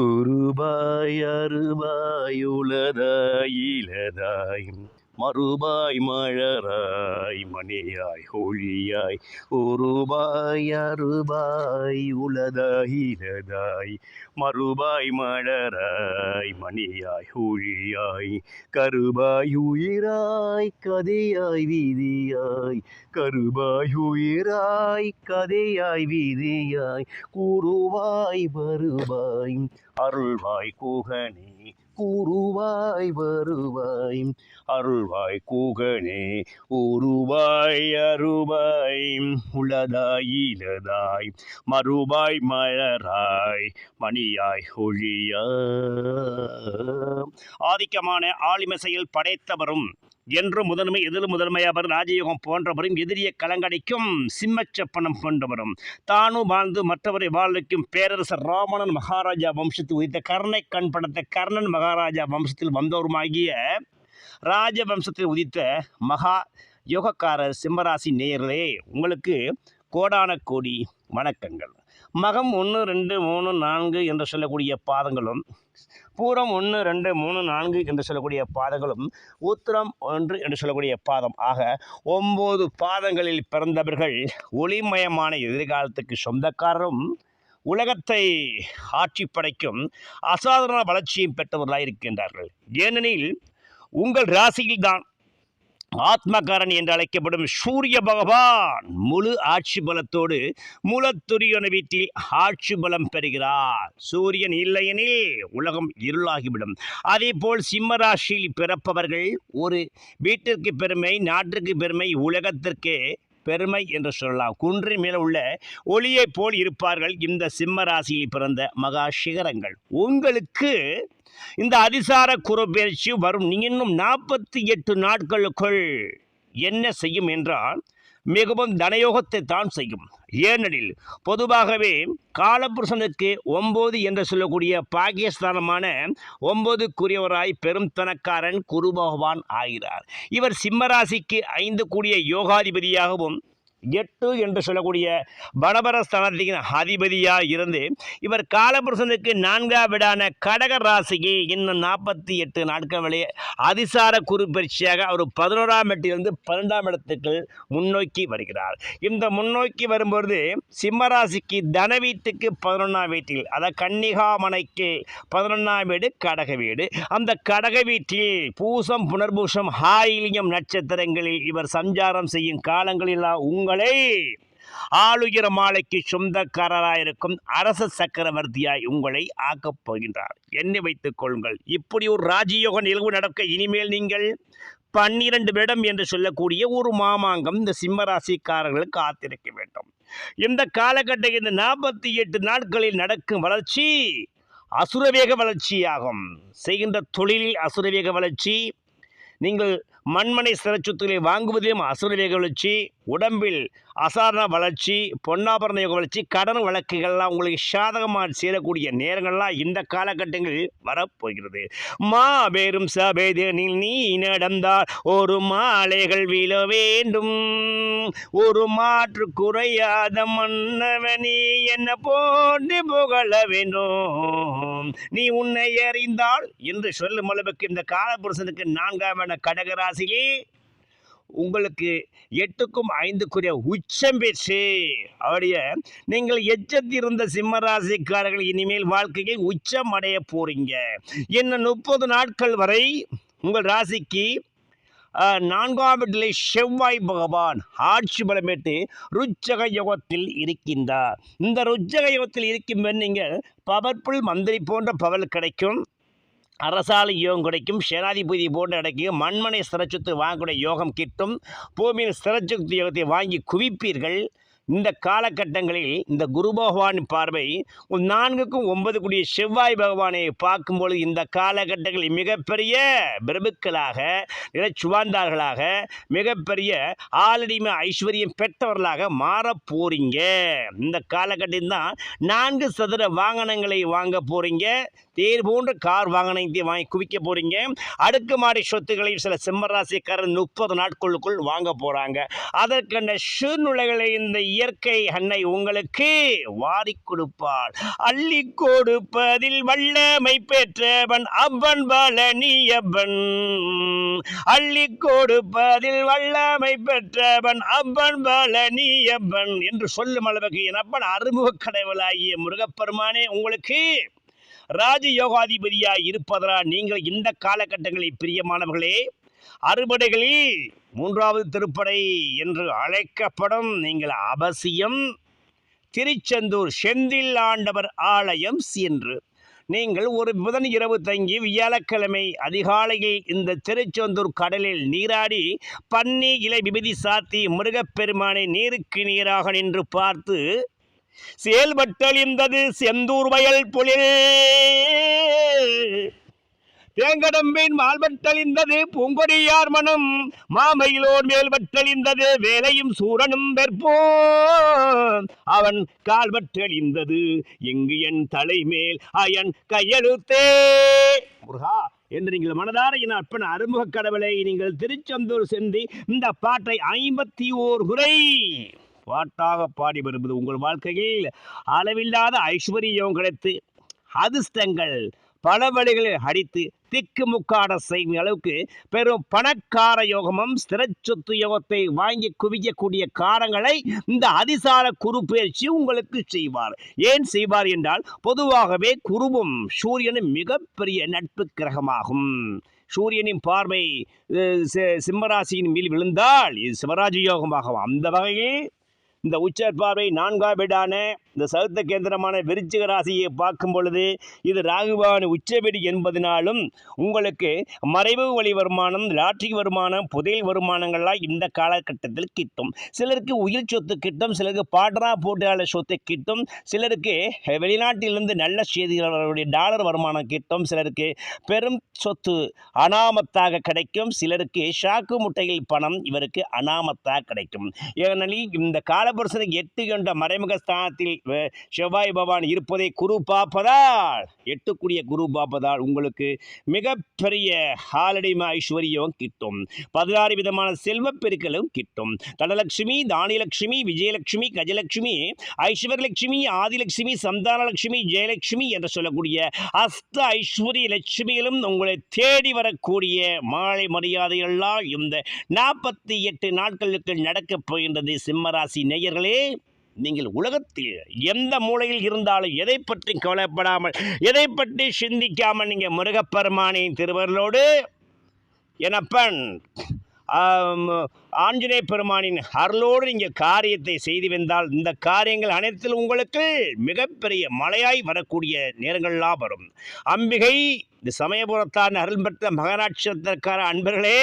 உருபாய் அருபாய் உளதாய் இளதாய் மறுபாய் மழராய் மணியாய் ஒளியாய் உருபாய் அருபாய் உளதாய் இளதாய் மறுபாய் மழராய் மணியாய் ஒளியாய் கருபாய் உயிராய் கதையாய் வீதியாய் கருபாய் உயிராய் கதையாய் வீதியாய் கூறுவாய் வருவாய் அருள்வாய் குகனே கூறுவாய் வருவாய் அருள்வாய் கூகனே உருவாய் அருவாய் உளதாய் இளதாய் மறுபாய் மலராய் மணியாய் ஒளியாய். ஆதிக்கமான ஆளிமசையில் படைத்தவரும் என்று முதன்மை எதிலும் முதன்மையவர் ராஜயோகம் போன்றவரும் எதிரிய கலங்கடிக்கும் சிம்மச்சப்பனம் கொண்டவரும் தானும் வாழ்ந்து மற்றவரை வாழ்க்கும் பேரரசர் ராமணன் மகாராஜா வம்சத்தில் உதித்த கர்ணை கண் படைத்த கர்ணன் மகாராஜா வம்சத்தில் வந்தவருமாகிய ராஜவம்சத்தில் உதித்த மகா யோகக்காரர் சிம்மராசி நேயர்களே, உங்களுக்கு கோடான கோடி வணக்கங்கள். மகம் 1 2 3 4 என்று சொல்லக்கூடிய பாதங்களும், பூரம் 1 2 3 4 என்று சொல்லக்கூடிய பாதங்களும், உத்திரம் 1 என்று சொல்லக்கூடிய பாதம் ஆக 9 பாதங்களில் பிறந்தவர்கள் ஒளிமயமான எதிர்காலத்துக்கு சொந்தக்காரரும் உலகத்தை ஆட்சி படைக்கும் அசாதாரண வளர்ச்சியும் பெற்றவர்களாக இருக்கின்றார்கள். ஏனெனில் உங்கள் ராசியில்தான் ஆத்மகாரன் என்று அழைக்கப்படும் சூரிய பகவான் முழு ஆட்சி பலத்தோடு மூலத்துரியன வீட்டில் ஆட்சி பலம் பெறுகிறார். சூரியன் இல்லையெனில் உலகம் இருளாகிவிடும். அதே போல் சிம்மராசியில் பிறப்பவர்கள் ஒரு வீட்டிற்கு பெருமை, நாட்டிற்கு பெருமை, உலகத்திற்கு பெருமை என்று சொல்லலாம். குன்றின் மேலே உள்ள ஒளியை போல் இருப்பார்கள் இந்த சிம்ம ராசியில் பிறந்த மகா சிகரங்கள். உங்களுக்கு இந்த அதிசார குரு பயிற்சி வரும் இன்னும் 48 நாட்களுக்குள் என்ன செய்யும் என்றால் மிகவும் தனயோகத்தை தான் செய்யும். ஏனெனில் பொதுவாகவே காலபுருஷனுக்கு 9 என்று சொல்லக்கூடிய பாகிஸ்தானமான 9க்குரியவராய் பெரும் தனக்காரன் குரு பகவான் ஆகிறார். இவர் சிம்மராசிக்கு 5 கூடிய யோகாதிபதியாகவும் 8 என்று சொல்லக்கூடிய பணபரஸ்தானத்தின் அதிபதியாக இருந்து இவர் காலபுருஷனுக்கு 4ஆம் வீடான கடக ராசிக்கு இன்னும் 48 நாட்கள் வரை அதிசார குரு பயிற்சியாக அவர் 11ஆம் இடத்திலிருந்து 12ஆம் இடத்துக்கு முன்னோக்கி வருகிறார். இந்த முன்னோக்கி வரும்பொழுது சிம்மராசிக்கு தன வீட்டுக்கு 11ஆம் வீட்டில், அதாவது கன்னிகாமனைக்கு 11ஆம் வீடு கடக வீடு. அந்த கடக வீட்டில் பூசம் புனர்பூசம் ஆயில்யம் நட்சத்திரங்களில் இவர் சஞ்சாரம் செய்யும் காலங்களில் உங்களை ஆளுகிற மாலைக்கு சொந்தக்காரராயிருக்கும் அரச சக்கரவர்த்தியாய் உங்களை ஆக்கப் போகின்றார். எண்ணி வைத்துக் கொள்ளுங்கள். இப்படி ஒரு ராஜயோக நிகழ்வு நடக்க இனிமேல் நீங்கள் 12 வருடம் என்று சொல்லக்கூடிய ஒரு மாமாங்கம் இந்த சிம்மராசிக்காரர்கள் காத்திருக்க வேண்டும். இந்த காலகட்டத்தில் இந்த 48 நாட்களில் நடக்கும் வளர்ச்சி அசுரவேக வளர்ச்சியாகும். செய்கின்ற தொழிலில் அசுரவேக வளர்ச்சி, நீங்கள் மண்மனை சிறச்சுத்துகளை வாங்குவதிலும் அசுரவேக வளர்ச்சி, உடம்பில் அசாதாரண வளர்ச்சி, பொன்னாபரண யோக வளர்ச்சி, கடன் வழக்குகள்லாம் உங்களுக்கு சாதகமாக சேரக்கூடிய நேரங்கள்லாம் இந்த காலகட்டங்களில் வரப்போகிறது. மாபெரும் சபைதனில் நீ நடந்தால் ஒரு மாலைகள் விழ வேண்டும், ஒரு மாற்று குறையாத மன்னவனி என்ன போன்று புகழ வேண்டும், நீ உன்னை அறிந்தால் என்று சொல்லும் அளவுக்கு இந்த காலபுருஷனுக்கு 4ஆம் கடகராசியே உங்களுக்கு 8க்கும் 5க்குரிய உச்சம் பெற்று அவருடைய நீங்கள் எச்சத்திருந்த சிம்மராசிக்காரர்கள் இனிமேல் வாழ்க்கையில் உச்சம் அடைய போறீங்க. இன்னும் 30 நாட்கள் வரை உங்கள் ராசிக்கு 4ஆம் வீட்டிலே செவ்வாய் பகவான் ஆட்சி பலமேட்டு ருச்சக யோகத்தில் இருக்கின்றார். இந்த ருச்சக யோகத்தில் இருக்கும் நீங்கள் பவர்ஃபுல் மந்திரி போன்ற பவர் கிடைக்கும், அரசாலை யோகம் கிடைக்கும், சேனாதிபதி போன்ற கிடைக்கும், மண்மனை சிறச்சொத்து வாங்கக்கூடிய யோகம் கிட்டும், பூமியின் சிறச்சொத்து யோகத்தை வாங்கி குவிப்பீர்கள். இந்த காலகட்டங்களில் இந்த குரு பகவான் பார்வை 4க்கும் 9 கூடிய செவ்வாய் பகவானை பார்க்கும்போது இந்த காலகட்டங்களில் மிகப்பெரிய பிரபுக்களாக, நிலச்சுவார்ந்தார்களாக, மிகப்பெரிய ஆளடிமை ஐஸ்வர்யம் பெற்றவர்களாக மாறப் போறீங்க. இந்த காலகட்டத்தில் தான் 4 சதுர வாகனங்களை வாங்க போறீங்க, தேர் போன்ற கார் வாகனத்தை வாங்கி குவிக்க போறீங்க. அடுக்குமாடி சொத்துக்களை சில சிம்மராசிக்காரர் 30 நாட்களுக்குள் வாங்க போறாங்க. அதற்கான சூழ்நிலைகளை இந்த இயற்கை அன்னை உங்களுக்கு வாரி கொடுப்பாள். அள்ளி கொடுப்பதில் வல்லமை பெற்றவன் அப்பன் பழனியப்பன். அள்ளி கொடுப்பதில் வல்லமை பெற்றவன் அப்பன் பழனியப்பன் என்று சொல்லும் அளவுக்கு என் அப்பன் அறிமுக கடவுளாகிய முருகப்பெருமானே உங்களுக்கு ராஜயோகாதிபதியாய் இருப்பதனால் நீங்கள் இந்த காலகட்டங்களில் பிரியமானவர்களே அறுபடைகளில் 3வது திருப்படை என்று அழைக்கப்படும் நீங்கள் அவசியம் திருச்செந்தூர் செந்தில் ஆண்டவர் ஆலயம் சென்று நீங்கள் ஒரு புதன் இரவு தங்கி வியாழக்கிழமை அதிகாலையில் இந்த திருச்செந்தூர் கடலில் நீராடி பன்னி இலை விபதி சாத்தி முருகப்பெருமானை நீருக்கு நீராக நின்று பார்த்து செயல்பட்டழிந்தது செந்தூர் வயல் புலில் தேங்கடம்பின் மால்பட்டழிந்தது பூங்கொடியார் மனம் மாமையிலோர் மேல்பட்டழிந்தது வேலையும் சூரனும் வெற்போம் அவன் கால்பட்டழிந்தது எங்கு என் தலைமேல் அயன் கையெழுத்தே முருகா என்று நீங்கள் மனதார என் அப்பன் அறிமுக கடவுளை நீங்கள் திருச்செந்தூர் சென்று இந்த பாட்டை 51 முறை பாட்டாக பாடி வருவது உங்கள் வாழ்க்கையில் அளவில்லாத ஐஸ்வர்யம் கிடைத்து அதிர்ஷ்டங்கள் பல வழிகளில் அடித்து திக்குமுக்காட செய்யும் அளவுக்கு பெரும் பணக்கார யோகமும் ஸ்திர சொத்து யோகத்தை வாங்கி குவிக்கக்கூடிய காரங்களை இந்த அதிசார குரு பயிற்சி உங்களுக்கு செய்வார். ஏன் செய்வார் என்றால் பொதுவாகவே குருவும் சூரியனும் மிகப்பெரிய நட்பு கிரகமாகும். சூரியனின் பார்வை சிம்மராசியின் மேல் விழுந்தால் இது சிவராஜ யோகமாகும். அந்த வகையில் இந்த உச்சர் பார்வை 4ஆம் வீடான இந்த சதுர்த்த கேந்திரமான விருச்சிக ராசியை பார்க்கும் பொழுது இது ராகுவான உச்சவீடு என்பதனாலும் உங்களுக்கு மறைவு வழி வருமானம், லாட்ரி வருமானம், புதையல் வருமானங்கள்லாம் இந்த காலகட்டத்தில் கிட்டும். சிலருக்கு உயிர் சொத்து கிட்டும், சிலருக்கு பாட்ரா போட்டியாளர் சொத்து கிட்டும், சிலருக்கு வெளிநாட்டிலிருந்து நல்ல செய்திகளுடைய டாலர் வருமானம் கிட்டும், சிலருக்கு பெரும் சொத்து அனாமத்தாக கிடைக்கும், சிலருக்கு ஷாக்கு முட்டையில் பணம் இவருக்கு அனாமத்தாக கிடைக்கும். ஏனெனில் இந்த காலபுருஷனுக்கு 8 கண்ட மறைமுக ஸ்தானத்தில் செவ்வாய் பகவான் இருப்பதை குரு பார்ப்பதால் 8 கூடிய குரு பார்ப்பதால் உங்களுக்கு மிகப்பெரிய ஹாலடிம ஐஸ்வர்யம் கிட்டும். 16 விதமான செல்வப்பெருக்களும் கிட்டும். தனலட்சுமி, தானியலட்சுமி, விஜயலட்சுமி, கஜலட்சுமி, ஐஸ்வர்யலட்சுமி, ஆதிலட்சுமி, சந்தானலட்சுமி, ஜெயலட்சுமி என்று சொல்லக்கூடிய அஷ்ட ஐஸ்வர்ய லட்சுமிகளும் உங்களை தேடி வரக்கூடிய மாலை மரியாதைகள்லாம் இந்த 48 நாட்களுக்கு நடக்கப் போகின்றது. சிம்மராசி நேயர்களே, நீங்கள் உலகத்தில் எந்த மூலையில் இருந்தாலும் எதை பற்றி கவலைப்படாமல் எதை பற்றி சிந்திக்காமல் நீங்கள் முருகப்பெருமானின் திருவருளோடு எனப்பன் ஆஞ்சநேய பெருமானின் அருளோடு நீங்கள் காரியத்தை செய்து வந்தால் இந்த காரியங்கள் அனைத்திலும் உங்களுக்கு மிகப்பெரிய மழையாய் வரக்கூடிய நேரங்கள்லாம் வரும். அம்பிகை இந்த சமயபுரத்தான் அருள் பெற்ற மகராட்சத்திற்கான அன்பர்களே,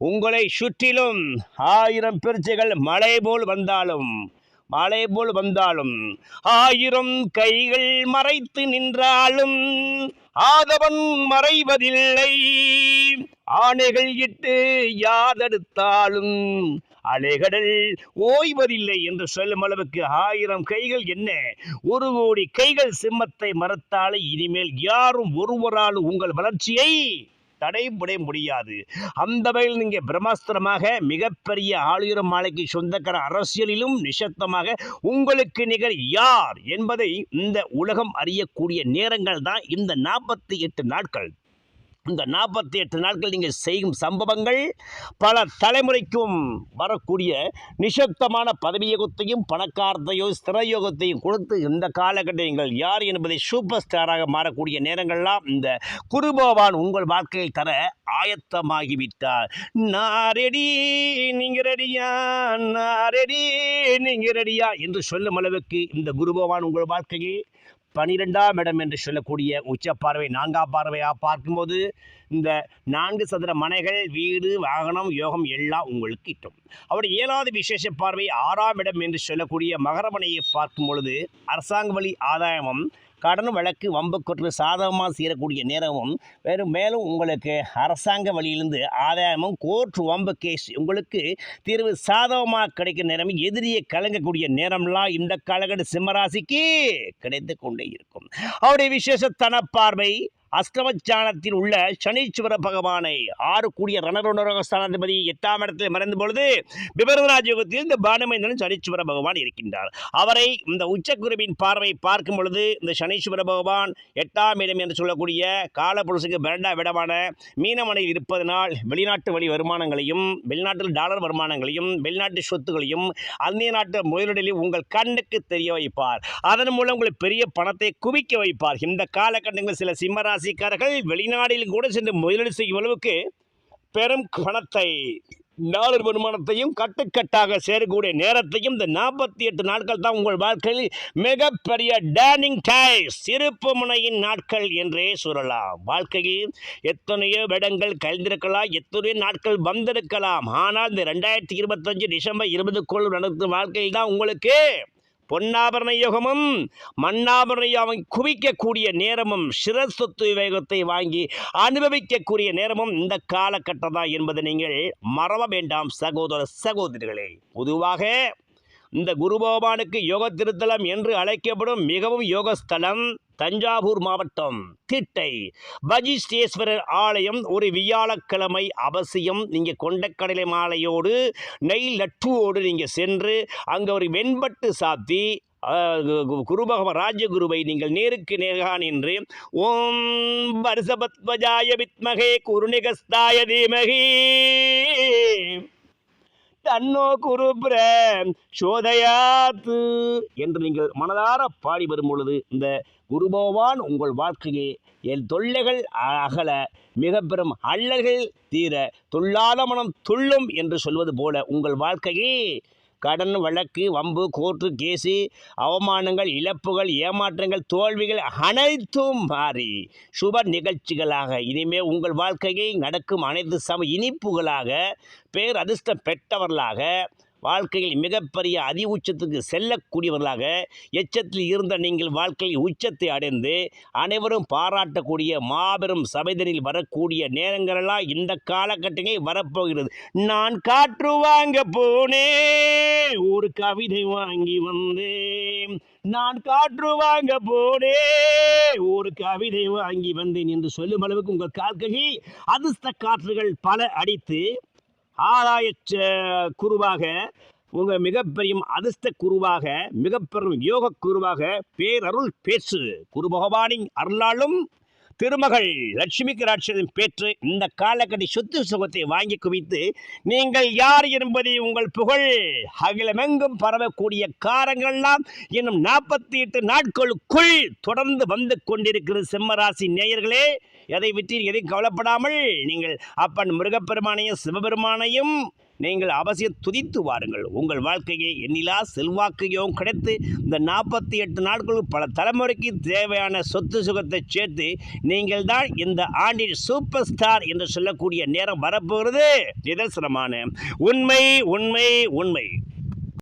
உங்களை சுற்றிலும் 1000 பெருச்சைகள் மழை போல் வந்தாலும் 1000 கைகள் மறைத்து நின்றாலும் ஆதவன் மறைவதில்லை. ஆணைகள் இட்டு யாதெடுத்தாலும் அலைகடல் ஓய்வதில்லை என்று சொல்லும் அளவுக்கு 1000 கைகள் என்ன 1 கோடி கைகள் சிம்மத்தை மறுத்தாலே இனிமேல் யாரும் ஒருவராலும் உங்கள் வளர்ச்சியை தடைபட முடியாது. அந்த வகையில் நீங்கள் பிரம்மாஸ்திரமாக மிகப்பெரிய ஆளுயரம் மாலைக்கு சொந்தக்கார அரசியலிலும் நிசப்தமாக உங்களுக்கு நிகர் யார் என்பதை இந்த உலகம் அறியக்கூடிய நேரங்கள் தான் இந்த 48 நாட்கள். இந்த 48 நாட்கள் நீங்கள் செய்யும் சம்பவங்கள் பல தலைமுறைக்கும் வரக்கூடிய நிசப்தமான பதவியோகத்தையும் பணக்காரத்தையும் ஸ்திரயோகத்தையும் கொடுத்து இந்த காலகட்டங்கள் யார் என்பதை சூப்பர் ஸ்டாராக மாறக்கூடிய நேரங்கள்லாம் இந்த குரு பகவான் உங்கள் வாழ்க்கையில் தர ஆயத்தமாகிவிட்டார். நாரெடி நீங்க ரெடியா, நாரெடி நீங்க ரெடியா என்று சொல்லும் அளவுக்கு இந்த குரு பகவான் உங்கள் வாழ்க்கையில் 12ஆம் இடம் என்று சொல்லக்கூடிய உச்ச பார்வை 4ஆம் பார்வையாக பார்க்கும்போது இந்த 4 சதுர மனைகள், வீடு, வாகனம், யோகம் எல்லாம் உங்களுக்கு கிட்டும். அவருடைய 7வது விசேஷ பார்வை 6ஆம் இடம் என்று சொல்லக்கூடிய மகரமனையை பார்க்கும் பொழுது அரசாங்க வழி ஆதாயமும், கடன் வழக்கு வம்புக்கொற்று சாதகமாக சேரக்கூடிய நேரமும், மேலும் உங்களுக்கு அரசாங்க வழியிலிருந்து ஆதாயமும், கோர்ட் வம்பு கேஸ் உங்களுக்கு தீர்வு சாதகமாக கிடைக்கிற நேரம், எதிரியை கலங்கக்கூடிய நேரம்லாம் இந்த காலகட்ட சிம்மராசிக்கு கிடைத்து கொண்டே இருக்கும். அவருடைய விசேஷ தன பார்வை அஷ்டமஸ்தானத்தில் உள்ள சனீஸ்வர பகவானை 6 கூடிய ரணரோகஸ்தானாதிபதி 8ஆம் இடத்தில் மறைந்த பொழுது விபரராஜ யோகத்தில் இந்த பானுமேந்திரன் சனீஸ்வர பகவான் இருக்கின்றார். அவரை இந்த உச்சகுருவின் பார்வை பார்க்கும் பொழுது இந்த சனீஸ்வர பகவான் 8ஆம் இடம் என்று சொல்லக்கூடிய காலபுருஷுக்கு 12ஆம் இடமான மீனமனையில் இருப்பதனால் வெளிநாட்டு வழி வருமானங்களையும், வெளிநாட்டில் டாலர் வருமானங்களையும், வெளிநாட்டு சொத்துகளையும், அந்நிய நாட்டு முதலீடுகளையும் உங்கள் கண்ணுக்கு தெரிய வைப்பார். அதன் மூலம் உங்களை பெரிய பணத்தை குவிக்க வைப்பார். இந்த காலகட்டங்களில் சில சிம்மராசிக்காரர்கள் வெளிநாட்டில் கூட சென்று முதலீடு செய்யும் அளவுக்கு பெரும் பணத்தை, டாலர் வருமானத்தையும் கட்டுக்கட்டாக சேரக்கூடிய நேரத்தையும் இந்த 48 நாட்கள் தான் உங்கள் வாழ்க்கையில் மிகப்பெரிய டேர்னிங் டைம்ஸ், திருப்பு முனையின் நாட்கள் என்றே சொல்லலாம். வாழ்க்கையில் எத்தனையோ இடங்கள் கழிந்திருக்கலாம், எத்தனையோ நாட்கள் வந்திருக்கலாம். ஆனால் இந்த 2025 டிசம்பர் 20க்குள் நடக்கும் வாழ்க்கையில் தான் உங்களுக்கு பொன்னாபரண யோகமும் மண்ணாபரண யோகம் குவிக்கக்கூடிய நேரமும், சிரஸ்வத்து வேகத்தை வாங்கி அனுபவிக்கக்கூடிய நேரமும் இந்த காலகட்டம் தான் என்பதை நீங்கள் மறவ வேண்டாம் சகோதர சகோதரிகளே. பொதுவாக இந்த குரு பகவானுக்கு யோக திருத்தலம் என்று அழைக்கப்படும் மிகவும் யோகஸ்தலம் தஞ்சாவூர் மாவட்டம் திட்டை வஜிஷ்டேஸ்வரர் ஆலயம். ஒரு வியாழக்கிழமை அவசியம் நீங்கள் கொண்டக்கடலை மாலையோடு நெய் லட்டுவோடு நீங்கள் சென்று அங்கே ஒரு வெண்பட்டு சாத்தி குருபகவ ராஜகுருவை நீங்கள் நேருக்கு நேராக நின்று ஓம் வருஷபத்வஜாய வித்மகே குருநிகஸ்தாய தீமகி தன்னோ குருப்ர சோதயாத்து என்று நீங்கள் மனதார பாடி வரும் பொழுது இந்த குரு பகவான் உங்கள் வாழ்க்கையை என் தொல்லைகள் அகல, மிக பெரும் அல்லல்கள் தீர, துள்ளாத மனம் துள்ளும் என்று சொல்வது போல உங்கள் வாழ்க்கையை கடன், வழக்கு, வம்பு, கோர்ட்டு கேஸு, அவமானங்கள், இழப்புகள், ஏமாற்றங்கள், தோல்விகள் அனைத்தும் மாறி சுப நிகழ்ச்சிகளாக இனிமேல் உங்கள் வாழ்க்கையை நடக்கும் அனைத்து இனிப்புகளாக பேர் அதிர்ஷ்டம் பெற்றவர்களாக வாழ்க்கையில் மிகப்பெரிய அதி உச்சத்துக்கு செல்லக்கூடியவர்களாக எச்சத்தில் இருந்த நீங்கள் வாழ்க்கையில் உச்சத்தை அடைந்து அனைவரும் பாராட்டக்கூடிய மாபெரும் சபைதனில் வரக்கூடிய நேரங்களெல்லாம் இந்த காலகட்டங்களில் வரப்போகிறது. நான் காற்று வாங்க போனேன், ஒரு கவிதை வாங்கி வந்தேன். நான் காற்று வாங்க போனேன், ஒரு கவிதை வாங்கி வந்தேன் என்று சொல்லும் அளவுக்கு உங்கள் கால்களில் அதிர்ஷ்ட காற்றுகள் பல அடித்து ஆதாய குருவாக, உங்கள் மிகப்பெரிய அதிர்ஷ்ட குருவாக, மிகப்பெரும் யோக குருவாக பேரருள் பேசு குரு பகவானின் அருளாலும் திருமகள் லட்சுமி கடாட்சியம் பெற்று இந்த காலகட்டி சொத்து சுகத்தை வாங்கி குவித்து நீங்கள் யார் என்பதை உங்கள் புகழ் அகிலமெங்கும் பரவக்கூடிய காரங்கள்லாம் இன்னும் 48 நாட்களுக்குள் தொடர்ந்து வந்து கொண்டிருக்கிறது. சிம்மராசி நேயர்களே, எதை விட்டு எதையும் கவலைப்படாமல் நீங்கள் அப்பன் முருகப்பெருமானையும் சிவபெருமானையும் நீங்கள் அவசியம் துதித்து வாருங்கள். உங்கள் வாழ்க்கையை எண்ணிலா செல்வாக்கையும் கிடைத்து இந்த 48 நாட்களுக்கு பல தலைமுறைக்கு தேவையான சொத்து சுகத்தை சேர்த்து நீங்கள் தான் இந்த ஆண்டின் சூப்பர் ஸ்டார் என்று சொல்லக்கூடிய நேரம் வரப்போகிறது. நிதர்சனமான உண்மை உண்மை உண்மை.